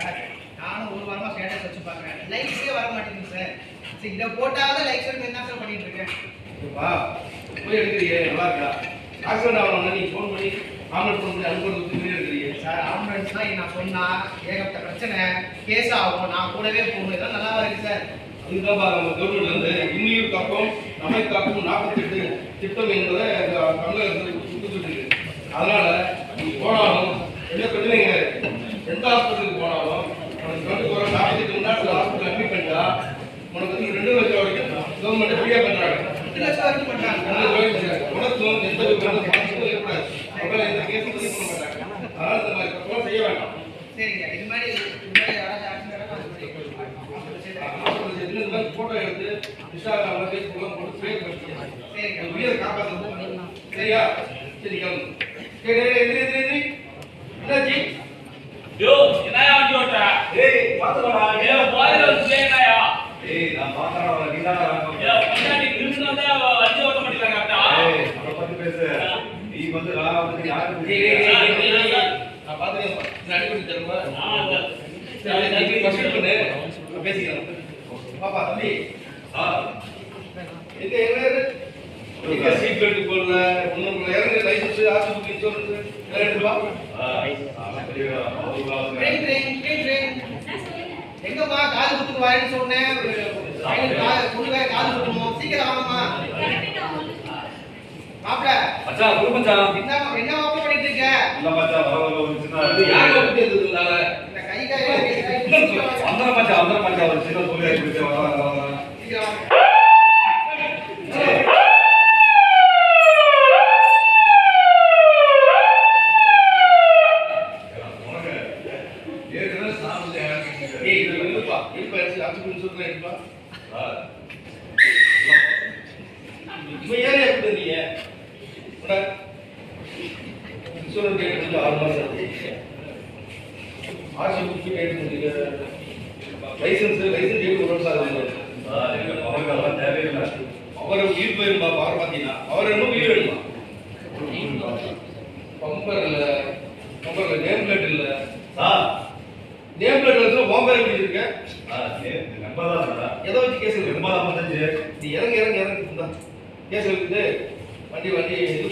Sir நானும் ஒரு வாரமா ஸ்டேட்டஸ் வச்சு பார்க்குறேன், லைக்ஸே வர மாட்டேங்குது சார். சரி இதை போட்டாவது லைக்ஸ் எடுத்து என்ன சார் பண்ணிட்டு இருக்கேன்? போய் எடுக்கிறீங்க நல்லா இருக்கா? ஆக்சிடென்ட் ஆகணும்னா நீ ஃபோன் பண்ணி ஆம்புலன்ஸ் ஃபோன் பண்ணி அனுப்புறது எடுக்கிறீங்க சார். ஆம்புலன்ஸ் தான் நான் சொன்னா ஏகப்பட்ட பிரச்சனை, கேஸ் ஆகும், நான் கூடவே போகணும், இதெல்லாம் நல்லா இருக்கு சார். அதுதான் நம்ம கவர்மெண்ட் வந்து இன்னுயிர் காப்போம் நம்மை காப்போம் 48 திட்டம் என்பதை தமிழகத்தில் கொடுத்துட்டு இருக்கு. அதனால நீ போனாலும் எந்த பிரச்சனையும் கிடையாது. எந்த ஹாஸ்பிட்டலுக்கு போனாலும் உனக்கு 48 மணி நேரத்தில் ஹாஸ்பிட்டல் அட்மிட் பண்ணிட்டா உனக்கு வந்து 2 லட்சம் வரைக்கும் கவர்மெண்ட் ஃப்ரீயா பண்றாங்க. 2 லட்சம் வரைக்கும் பண்றாங்க. உனக்கு எந்த பாதிப்பும் ஏற்படாது. அவங்கள எந்த கேஸும் பண்ண மாட்டாங்க. அதனால இந்த மாதிரி தப்பெல்லாம் செய்ய வேண்டாம். சரிங்க. இது மாதிரி யாராவது ஆக்சிடென்ட் போட்டோ எடுத்து இன்ஸ்டாகிராம்ல ஃபேஸ்புக்ல போட்டு ஷேர் பண்ணுங்க. சரிங்க. உயிரை காப்பாற்றணும். சரியா? சரி கிளம்பு. எதிரி என்னாச்சு? யோ என்னையா வண்டி ஓட்டற? ஏய் பாத்துடா. ஏய் பாயில சேனாயா? ஏய் நான் பாக்கறவா நீ தான வரணும். ஏய் முன்னாடி கிரிமினல் தான் வண்டி ஓட்ட மாட்டீங்க அட்டா. ஏய் அத பத்தி பேசு. நீ வந்து நான் வந்து யாருக்கு நான் பாத்துறேன். நான் அடிக்கடி தரமா. சரி நீ பஸ்ட் பண்ணு. பேசிக்கலாம். பாப்பா தம்பி. எங்க சீட் பெல்ட் போடல, ஒண்ணும் இறங்க லைசென்ஸ், ஆர்சி இன்சூரன்ஸ் எல்லாம் எடுத்து வா. எங்கம்மா காது குத்துக்கு வரேன்னு சொன்னேன். பொண்ணு வேற காது குத்தணும், சீக்கிரம் வாங்கம்மா. மாப்பிள்ள மச்சான் குடு மச்சான். என்ன மாப்பிள்ள பண்ணிட்டு இருக்க? இல்ல மச்சான் வரவங்க ஒரு சின்ன யார் கூப்பிட்டு இருந்ததுனால இந்த கை காய் அந்த மச்சான் ஒரு சின்ன தொழில் ஆயிடுச்சு. வராங்க சீக்கிரம் வாங்க. அவரை உயிர் போயிருந்தா பாரு பாத்தீங்கன்னா அவர் என்ன உயிர் வேணுமா? பம்பர் இல்ல, பம்பர்ல நேம் பிளேட் இல்ல. நேம் பிளேட் வச்சு பாம்பர் எப்படி இருக்க? எதை வச்சு கேஸ் இருக்கு? நீ இறங்கி கேஸ் இருக்குது. வண்டி இது